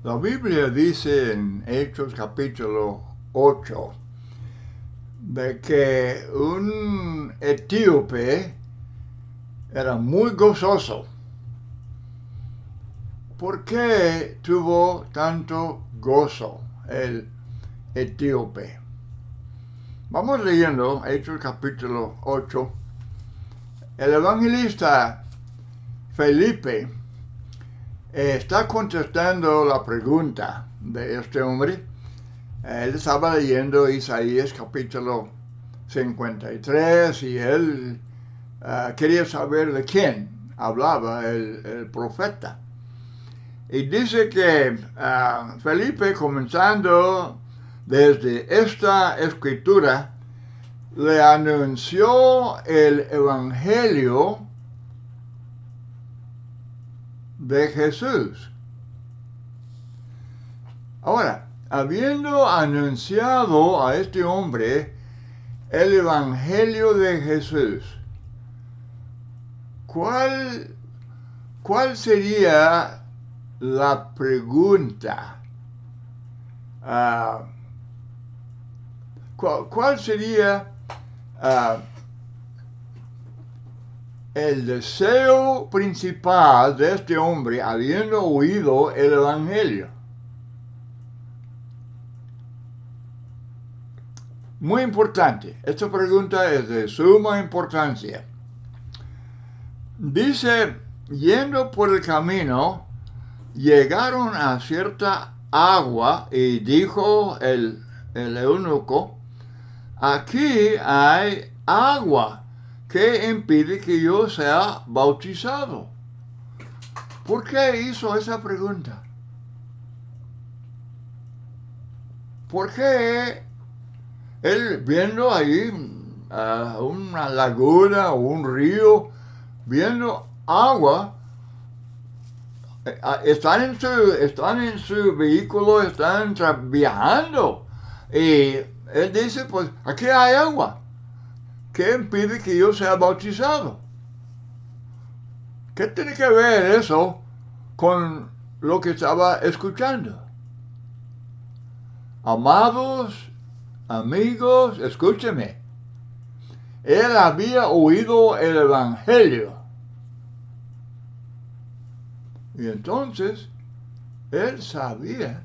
La Biblia dice en Hechos capítulo 8 de que un etíope era muy gozoso. ¿Por qué tuvo tanto gozo el etíope? Vamos leyendo Hechos capítulo 8. El evangelista Felipe está contestando la pregunta de este hombre. Él estaba leyendo Isaías capítulo 53 y él quería saber de quién hablaba el profeta. Y dice que Felipe, comenzando desde esta escritura, le anunció el evangelio de Jesús. Ahora, habiendo anunciado a este hombre el evangelio de Jesús, ¿cuál sería la pregunta? ¿Cuál sería el deseo principal de este hombre habiendo oído el evangelio? Muy importante. Esta pregunta es de suma importancia. Dice, yendo por el camino, llegaron a cierta agua y dijo el eunuco, aquí hay agua que impide que yo sea bautizado. ¿Por qué hizo esa pregunta? ¿Por qué él, viendo ahí una laguna o un río, viendo agua, están en su vehículo, están viajando, y él dice, pues aquí hay agua, ¿qué impide que yo sea bautizado? ¿Qué tiene que ver eso con lo que estaba escuchando? Amados amigos, escúcheme. Él había oído el evangelio. Y entonces, él sabía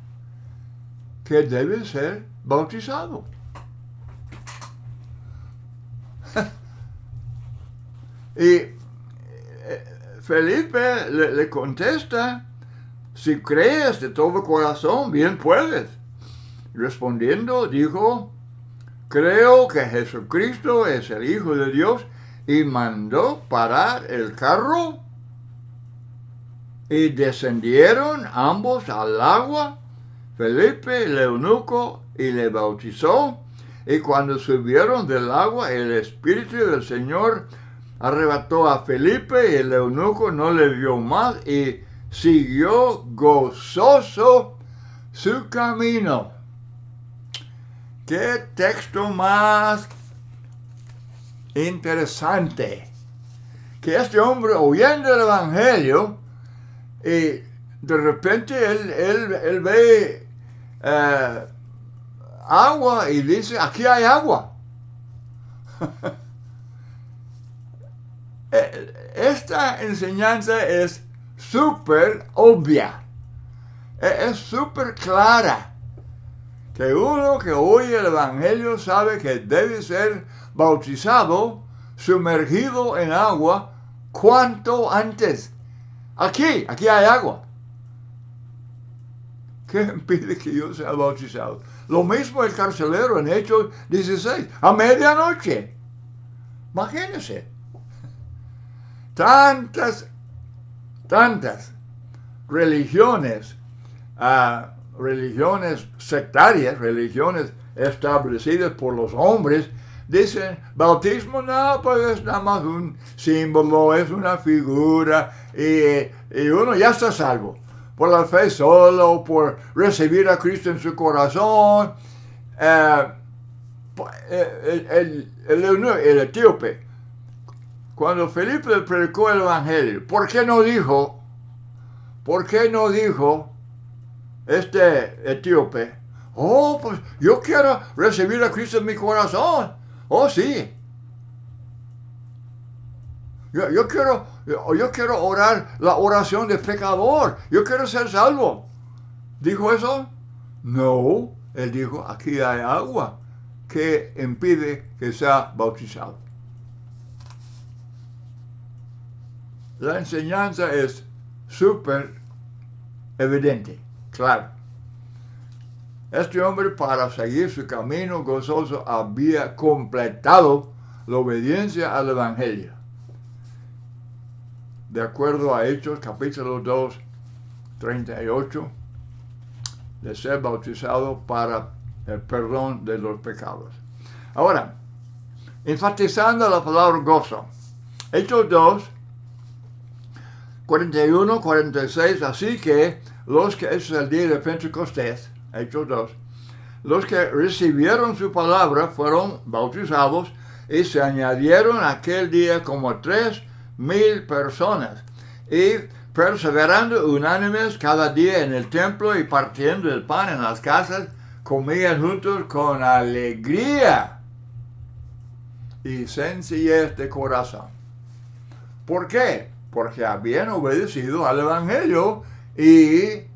que debe ser bautizado. Y Felipe le contesta, si crees de todo corazón, bien puedes. Respondiendo, dijo, creo que Jesucristo es el Hijo de Dios, y mandó parar el carro y descendieron ambos al agua, Felipe el eunuco, y le bautizó. Y cuando subieron del agua, el Espíritu del Señor arrebató a Felipe, y el eunuco no le vio más y siguió gozoso su camino. ¡Qué texto más interesante! Que este hombre, oyendo el evangelio, y de repente él ve agua y dice, aquí hay agua. Esta enseñanza es súper obvia, es súper clara. Que uno que oye el evangelio sabe que debe ser bautizado, sumergido en agua, cuanto antes. Aquí hay agua. ¿Qué impide que yo sea bautizado? Lo mismo el carcelero en Hechos 16, a medianoche. Imagínense. Tantas religiones, religiones sectarias, religiones establecidas por los hombres, dicen, bautismo no, pues es nada más un símbolo, es una figura, y uno ya está salvo. Por la fe solo, por recibir a Cristo en su corazón. El etíope, cuando Felipe le predicó el evangelio, ¿por qué no dijo, este etíope, oh, pues yo quiero recibir a Cristo en mi corazón. Oh, sí. Yo quiero orar la oración de pecador. Yo quiero ser salvo. ¿Dijo eso? No. Él dijo, aquí hay agua que impide que sea bautizado. La enseñanza es súper evidente, claro. Este hombre, para seguir su camino gozoso, había completado la obediencia al Evangelio. De acuerdo a Hechos, capítulo 2, 38, de ser bautizado para el perdón de los pecados. Ahora, enfatizando la palabra gozo, Hechos 2, 41, 46, así que eso es el día de Pentecostés, Hechos 2, los que recibieron su palabra fueron bautizados y se añadieron aquel día como 3,000 personas, y perseverando unánimes cada día en el templo y partiendo el pan en las casas, comían juntos con alegría y sencillez de corazón. ¿Por qué? Porque habían obedecido al Evangelio y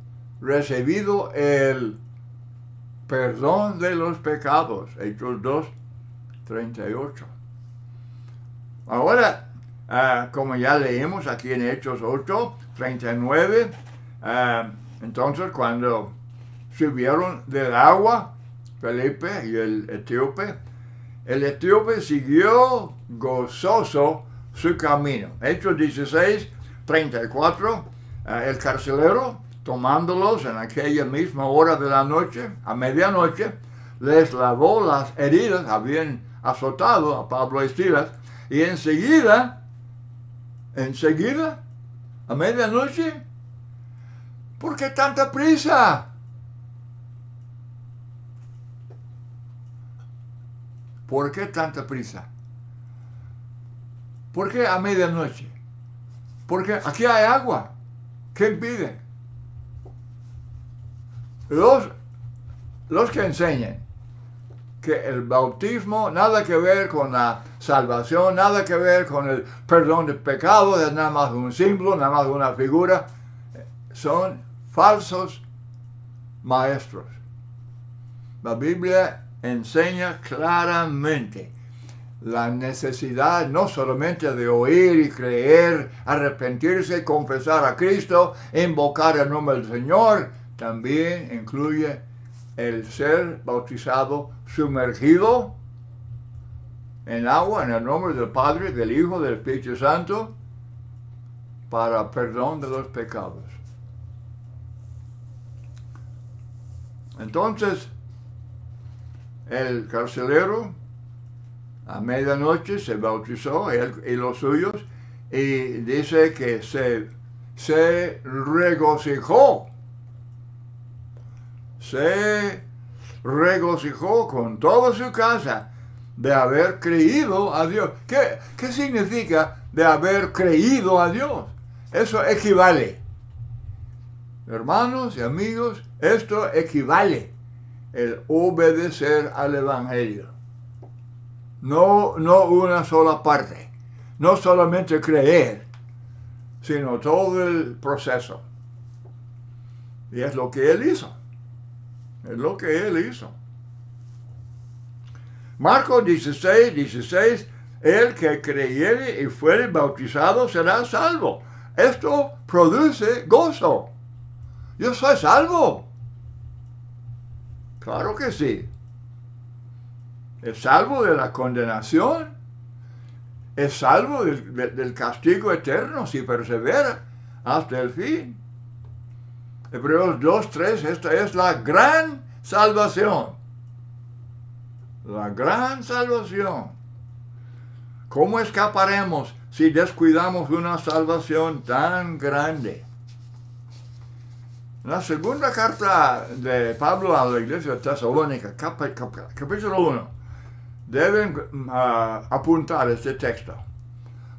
recibido el perdón de los pecados. Hechos 2, 38. Ahora, como ya leímos aquí en Hechos 8, 39, entonces cuando subieron del agua, Felipe y el etíope siguió gozoso su camino. Hechos 16, 34, el carcelero, tomándolos en aquella misma hora de la noche, a medianoche, les lavó las heridas, habían azotado a Pablo y Silas, y enseguida, a medianoche, ¿por qué tanta prisa? ¿Por qué tanta prisa? ¿Por qué a medianoche? Porque aquí hay agua. ¿Qué impide? Los que enseñan que el bautismo nada que ver con la salvación, nada que ver con el perdón de pecados, es nada más un símbolo, nada más una figura, son falsos maestros. La Biblia enseña claramente la necesidad no solamente de oír y creer, arrepentirse, confesar a Cristo, invocar el nombre del Señor, también incluye el ser bautizado, sumergido en agua, en el nombre del Padre, del Hijo, del Espíritu Santo, para perdón de los pecados. Entonces, el carcelero a medianoche se bautizó, él y los suyos, y dice que se regocijó con toda su casa de haber creído a Dios. ¿Qué significa de haber creído a Dios? Eso equivale. Hermanos y amigos, esto equivale el obedecer al Evangelio. No una sola parte. No solamente creer, sino todo el proceso. Y es lo que él hizo. Es lo que él hizo. Marcos 16, el que creyere y fuere bautizado será salvo. Esto produce gozo. Yo soy salvo. Claro que sí. Es salvo de la condenación. Es salvo del castigo eterno si persevera hasta el fin. Hebreos 2:3, esta es la gran salvación. La gran salvación. ¿Cómo escaparemos si descuidamos una salvación tan grande? La segunda carta de Pablo a la iglesia de Tesalónica, capítulo 1, deben apuntar este texto.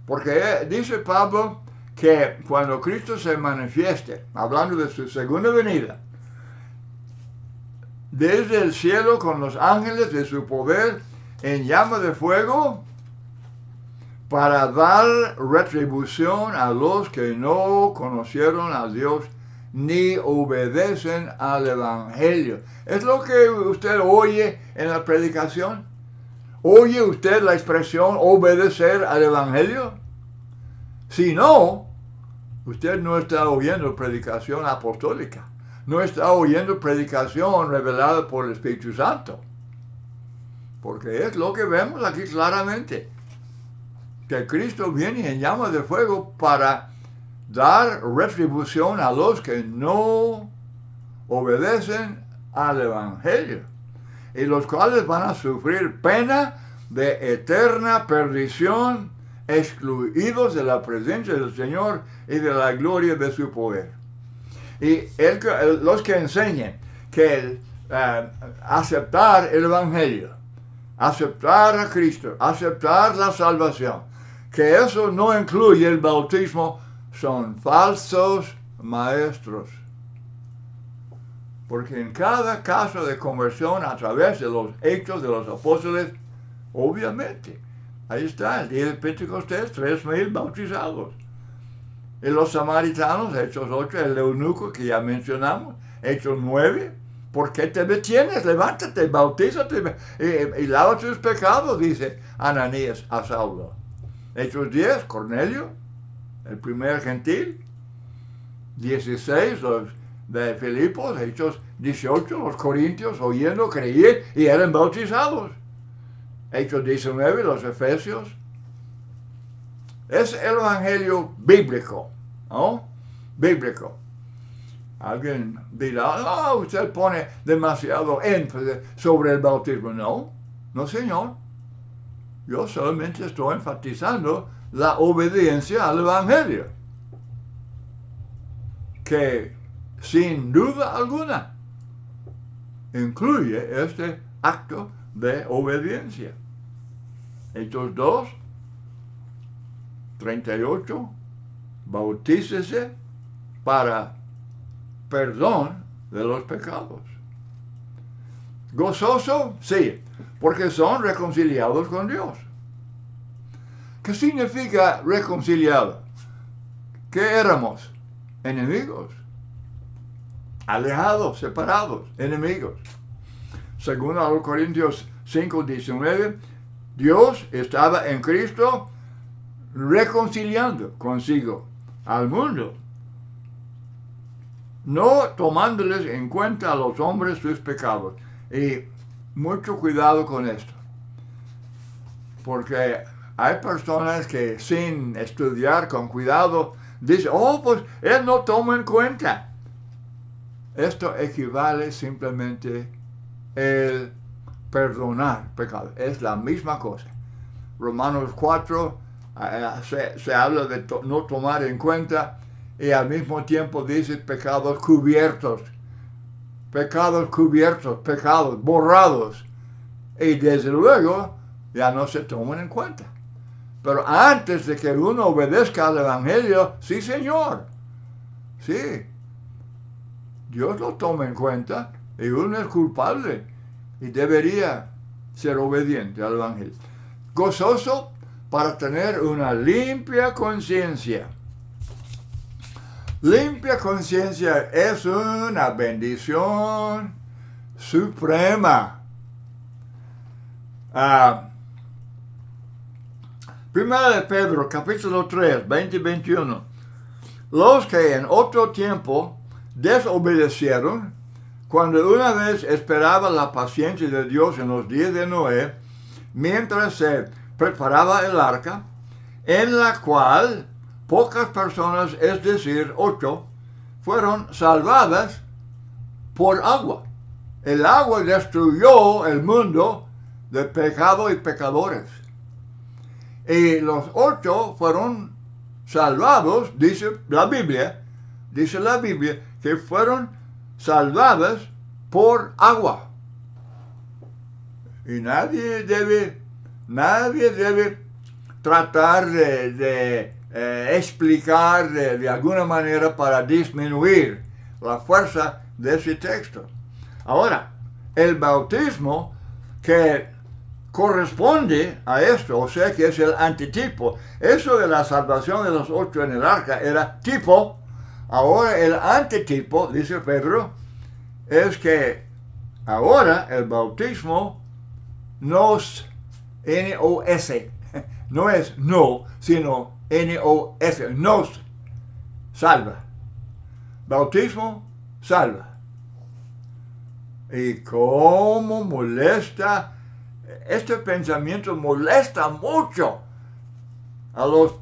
Porque dice Pablo que cuando Cristo se manifieste, hablando de su segunda venida, desde el cielo con los ángeles de su poder en llama de fuego para dar retribución a los que no conocieron a Dios ni obedecen al Evangelio. ¿Es lo que usted oye en la predicación? ¿Oye usted la expresión obedecer al Evangelio? Si no, usted no está oyendo predicación apostólica. No está oyendo predicación revelada por el Espíritu Santo. Porque es lo que vemos aquí claramente. Que Cristo viene en llama de fuego para dar retribución a los que no obedecen al Evangelio. Y los cuales van a sufrir pena de eterna perdición, excluidos de la presencia del Señor y de la gloria de su poder. Y los que enseñen que aceptar el Evangelio, aceptar a Cristo, aceptar la salvación, que eso no incluye el bautismo, son falsos maestros. Porque en cada caso de conversión a través de los hechos de los apóstoles, obviamente, ahí está, el día de Pentecostés, 3,000 bautizados. Y los samaritanos, Hechos 8, el eunuco que ya mencionamos, Hechos 9, ¿por qué te detienes? Levántate, bautízate y lava tus pecados, dice Ananías a Saulo. Hechos 10, Cornelio, el primer gentil. 16, los de Filipos. Hechos 18, los corintios oyendo, creían y eran bautizados. Hechos 19, los efesios. Es el evangelio bíblico, ¿no? Bíblico. Alguien dirá, no, usted pone demasiado énfasis sobre el bautismo. No, no señor. Yo solamente estoy enfatizando la obediencia al evangelio. Que sin duda alguna incluye este acto de obediencia. Hechos 2, 38, bautícese para perdón de los pecados. Gozoso, sí, porque son reconciliados con Dios. ¿Qué significa reconciliado? ¿Qué éramos? Enemigos. Alejados, separados, enemigos. Según a los Corintios 5:19, Dios estaba en Cristo reconciliando consigo al mundo, no tomándoles en cuenta a los hombres sus pecados. Y mucho cuidado con esto, porque hay personas que sin estudiar con cuidado dicen, oh, pues Él no toma en cuenta. Esto equivale simplemente el perdonar pecados. Es la misma cosa. Romanos 4 se habla de no tomar en cuenta y al mismo tiempo dice pecados cubiertos, pecados borrados. Y desde luego ya no se toman en cuenta. Pero antes de que uno obedezca al Evangelio, sí señor, sí, Dios lo toma en cuenta y uno es culpable y debería ser obediente al Evangelio. Gozoso para tener una limpia conciencia. Limpia conciencia es una bendición suprema. Primera de Pedro, capítulo 3, 20 y 21. Los que en otro tiempo desobedecieron, cuando una vez esperaba la paciencia de Dios en los días de Noé, mientras se preparaba el arca, en la cual pocas personas, es decir, 8, fueron salvadas por agua. El agua destruyó el mundo de pecado y pecadores. Y los 8 fueron salvados, dice la Biblia, que fueron salvadas por agua. Y nadie debe tratar de explicar de alguna manera para disminuir la fuerza de ese texto. Ahora, el bautismo que corresponde a esto, o sea que es el antitipo. Eso de la salvación de los 8 en el arca era tipo. Ahora el antitipo, dice Pedro, es que ahora el bautismo nos, N-O-S, no es no, sino N-O-S, nos salva. Bautismo salva. Y cómo molesta, este pensamiento molesta mucho a los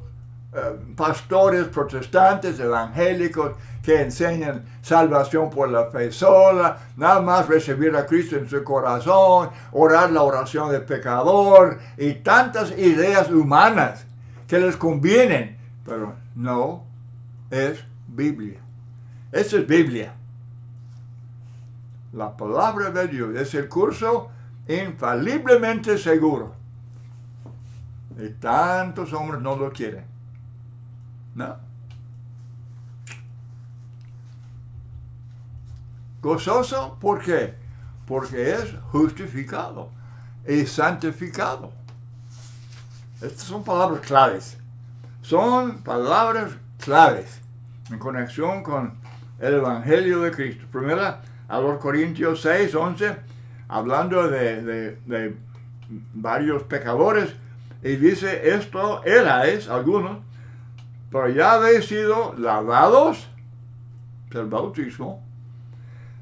pastores protestantes, evangélicos, que enseñan salvación por la fe sola, nada más recibir a Cristo en su corazón, orar la oración del pecador y tantas ideas humanas que les convienen, pero no es Biblia. Esa es Biblia. La palabra de Dios es el curso infaliblemente seguro. Y tantos hombres no lo quieren. No. Gozoso, ¿por qué? Porque es justificado y santificado. Estas son palabras claves. Son palabras claves en conexión con el Evangelio de Cristo. Primera, a los Corintios 6, 11, hablando de varios pecadores, y dice, esto erais algunos, pero ya habéis sido lavados del bautismo,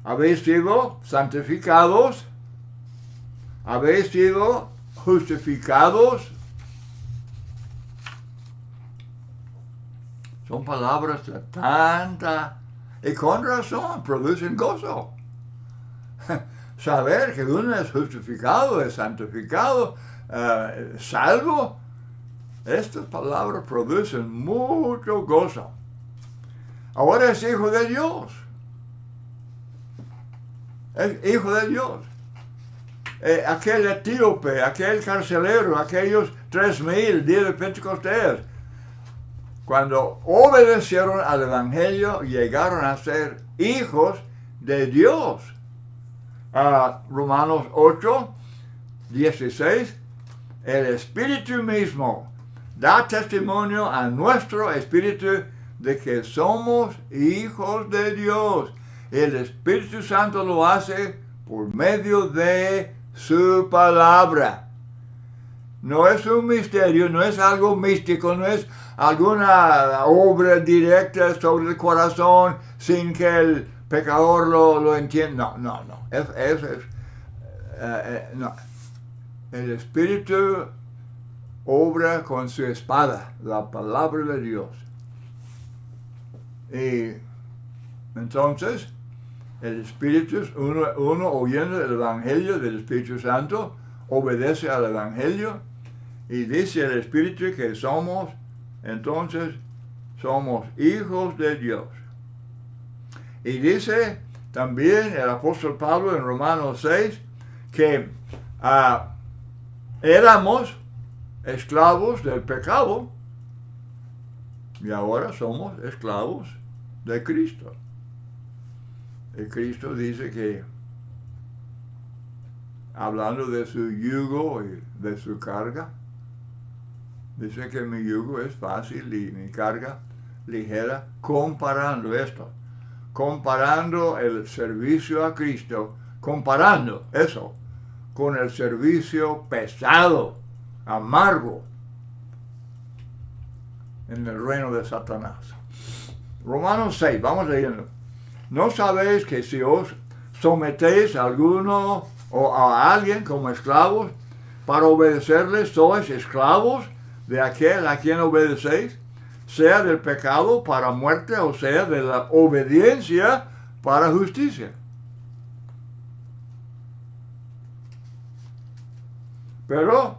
habéis sido santificados, habéis sido justificados. Son palabras de tanta, y con razón, producen gozo. Saber que uno es justificado, es santificado, salvo, estas palabras producen mucho gozo. Ahora es hijo de Dios. Es hijo de Dios. Aquel etíope, aquel carcelero, aquellos 3,000 días de Pentecostés, cuando obedecieron al Evangelio, llegaron a ser hijos de Dios. Romanos 8, 16, el Espíritu mismo da testimonio a nuestro espíritu de que somos hijos de Dios. El Espíritu Santo lo hace por medio de su palabra. No es un misterio, no es algo místico, no es alguna obra directa sobre el corazón sin que el pecador lo entienda. No. No. El Espíritu obra con su espada, la palabra de Dios. Y entonces, el Espíritu, uno oyendo el Evangelio del Espíritu Santo, obedece al Evangelio y dice el Espíritu que somos hijos de Dios. Y dice también el apóstol Pablo en Romanos 6 que éramos esclavos del pecado y ahora somos esclavos de Cristo. Y Cristo dice que, hablando de su yugo y de su carga, dice que mi yugo es fácil y mi carga ligera, comparando esto, comparando el servicio a Cristo, comparando eso con el servicio pesado, amargo, en el reino de Satanás. Romanos 6, vamos leyendo. ¿No sabéis que si os sometéis a alguno o a alguien como esclavos para obedecerles, sois esclavos de aquel a quien obedecéis, sea del pecado para muerte o sea de la obediencia para justicia? Pero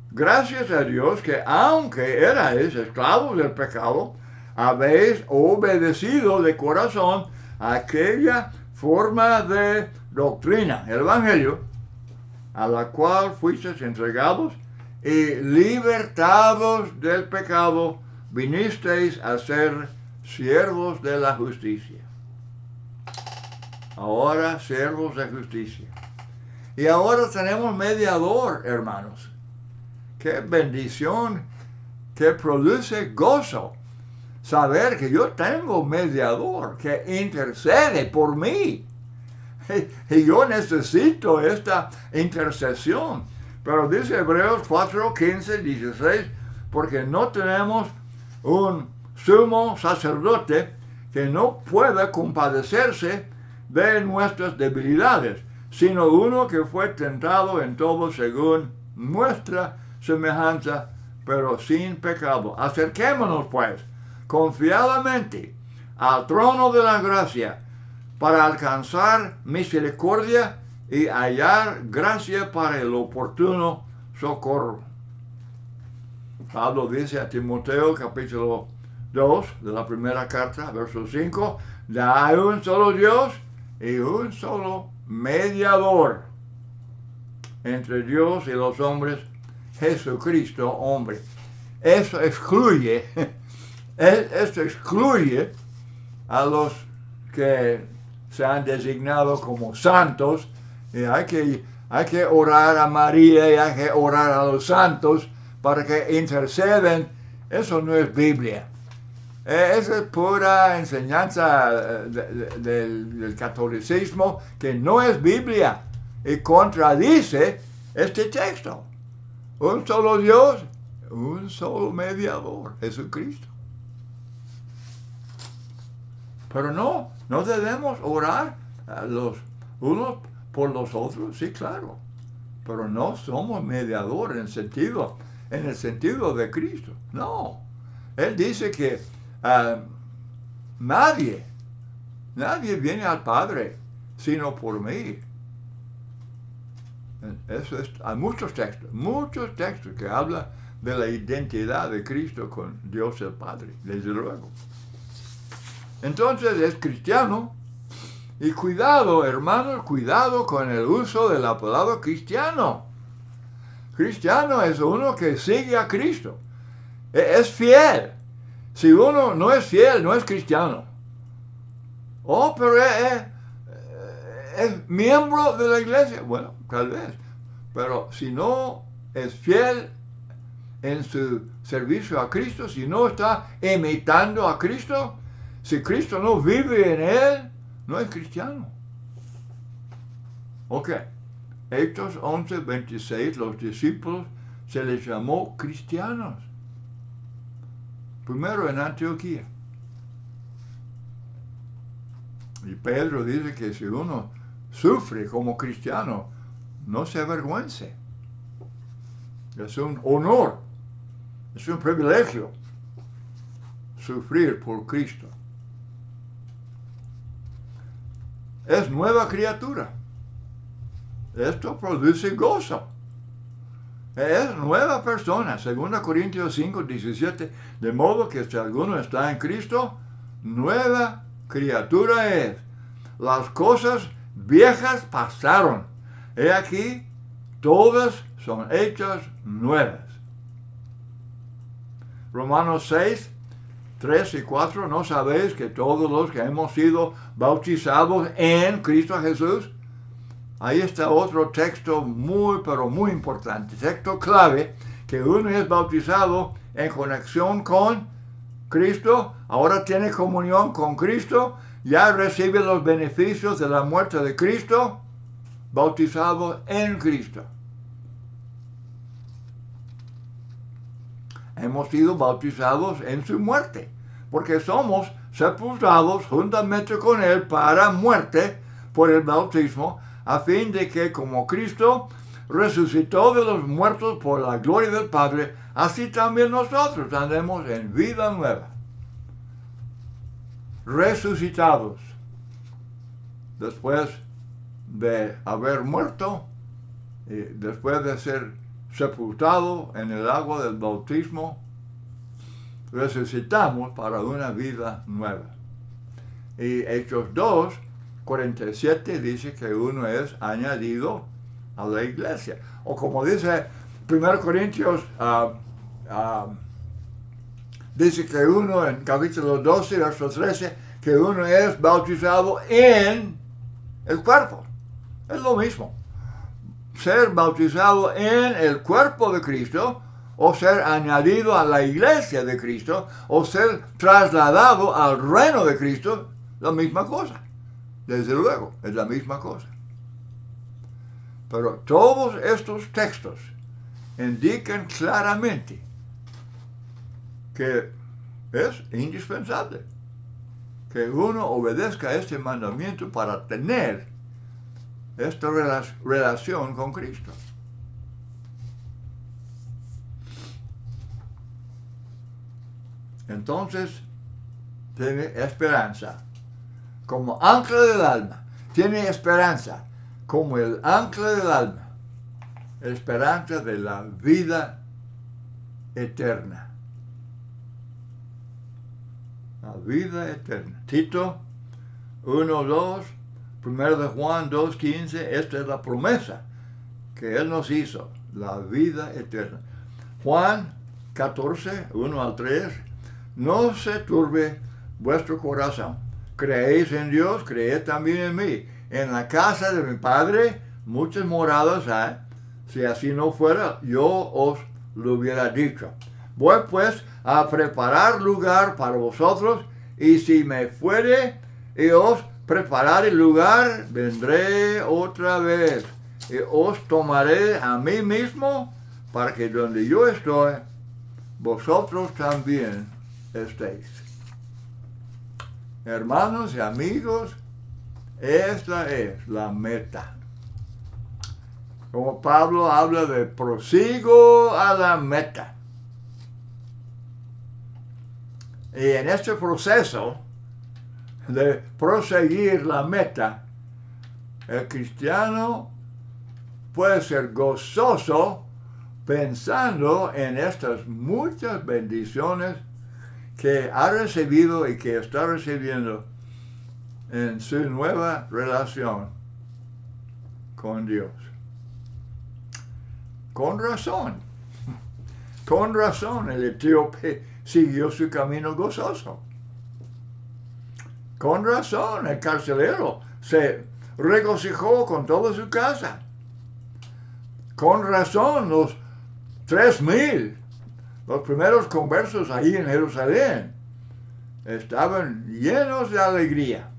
gracias a Dios que aunque erais esclavos del pecado, habéis obedecido de corazón a aquella forma de doctrina, el Evangelio, a la cual fuisteis entregados, y libertados del pecado, vinisteis a ser siervos de la justicia. Ahora siervos de justicia. Y ahora tenemos mediador, hermanos. Qué bendición, que produce gozo saber que yo tengo mediador que intercede por mí. Y yo necesito esta intercesión. Pero dice Hebreos 4, 15, 16, porque no tenemos un sumo sacerdote que no pueda compadecerse de nuestras debilidades, sino uno que fue tentado en todo según nuestra semejanza, pero sin pecado. Acerquémonos pues confiadamente al trono de la gracia para alcanzar misericordia y hallar gracia para el oportuno socorro. Pablo dice a Timoteo, capítulo 2 de la primera carta, verso 5, hay un solo Dios y un solo mediador entre Dios y los hombres, Jesucristo, hombre. Eso excluye a los que se han designado como santos, y hay que orar a María y hay que orar a los santos para que interceden. Eso no es Biblia. Esa es pura enseñanza del catolicismo que no es Biblia y contradice este texto. Un solo Dios, un solo mediador, Jesucristo. Pero no debemos orar los unos por los otros, sí, claro. Pero no somos mediadores en el sentido de Cristo. No. Él dice que nadie viene al Padre sino por mí. Hay muchos textos que hablan de la identidad de Cristo con Dios el Padre, desde luego. Entonces es cristiano. Y cuidado, hermanos, cuidado con el uso de la palabra cristiano. Cristiano es uno que sigue a Cristo. Es fiel. Si uno no es fiel, no es cristiano. Pero es miembro de la iglesia. Bueno, tal vez. Pero si no es fiel en su servicio a Cristo, si no está imitando a Cristo, si Cristo no vive en él, no es cristiano. Ok. Hechos 11, 26, los discípulos se les llamó cristianos. Primero en Antioquía. Y Pedro dice que si uno sufre como cristiano, no se avergüence. Es un honor, es un privilegio sufrir por Cristo. Es nueva criatura. Esto produce gozo. Es nueva persona. 2 Corintios 5, 17. De modo que si alguno está en Cristo, nueva criatura es. Las cosas viejas pasaron. He aquí, todas son hechas nuevas. Romanos 6, 3 y 4, ¿no sabéis que todos los que hemos sido bautizados en Cristo Jesús? Ahí está otro texto muy, pero muy importante, texto clave, que uno es bautizado en conexión con Cristo, ahora tiene comunión con Cristo, ya recibe los beneficios de la muerte de Cristo, bautizado en Cristo. Hemos sido bautizados en su muerte, porque somos sepultados juntamente con él para muerte por el bautismo, a fin de que como Cristo resucitó de los muertos por la gloria del Padre, así también nosotros andemos en vida nueva. Resucitados después de haber muerto y después de ser sepultado en el agua del bautismo, resucitamos para una vida nueva. Y Hechos 2, 47 dice que uno es añadido a la iglesia. O como dice 1 Corintios, dice que uno en capítulo 12, verso 13, que uno es bautizado en el cuerpo. Es lo mismo. ser bautizado en el cuerpo de Cristo, o ser añadido a la iglesia de Cristo, o ser trasladado al reino de Cristo, la misma cosa. Desde luego, es la misma cosa. Pero todos estos textos indican claramente que es indispensable que uno obedezca este mandamiento para tener esta relación con Cristo. Entonces, tiene esperanza. Como ancla del alma, tiene esperanza. Como el ancla del alma, esperanza de la vida eterna. La vida eterna. Tito 1:2, 1 de Juan 2:15, esta es la promesa que Él nos hizo, la vida eterna. Juan 14, 1-3, no se turbe vuestro corazón. Creéis en Dios, creed también en mí. En la casa de mi Padre muchas moradas hay. Si así no fuera, yo os lo hubiera dicho. Voy pues a preparar lugar para vosotros, y si me fuere y os prepararé lugar, vendré otra vez y os tomaré a mí mismo, para que donde yo estoy, vosotros también estéis. Hermanos y amigos, esta es la meta. Como Pablo habla de prosigo a la meta. Y en este proceso de proseguir la meta, el cristiano puede ser gozoso pensando en estas muchas bendiciones que ha recibido y que está recibiendo en su nueva relación con Dios. Con razón el etíope siguió su camino gozoso. Con razón el carcelero se regocijó con toda su casa. Con razón los 3,000, los primeros conversos ahí en Jerusalén, estaban llenos de alegría.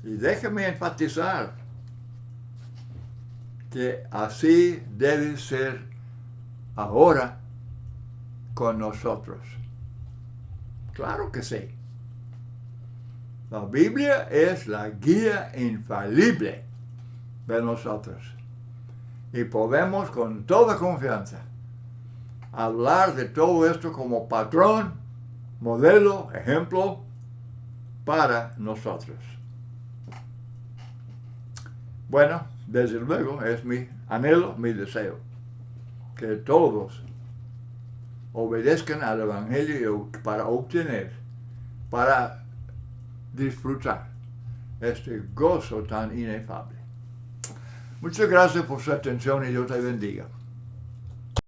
Y déjeme enfatizar que así debe ser ahora con nosotros. Claro que sí. La Biblia es la guía infalible de nosotros. Y podemos con toda confianza hablar de todo esto como patrón, modelo, ejemplo para nosotros. Bueno, desde luego es mi anhelo, mi deseo, que todos obedezcan al Evangelio para obtener, para disfrutar este gozo tan inefable. Muchas gracias por su atención y Dios te bendiga.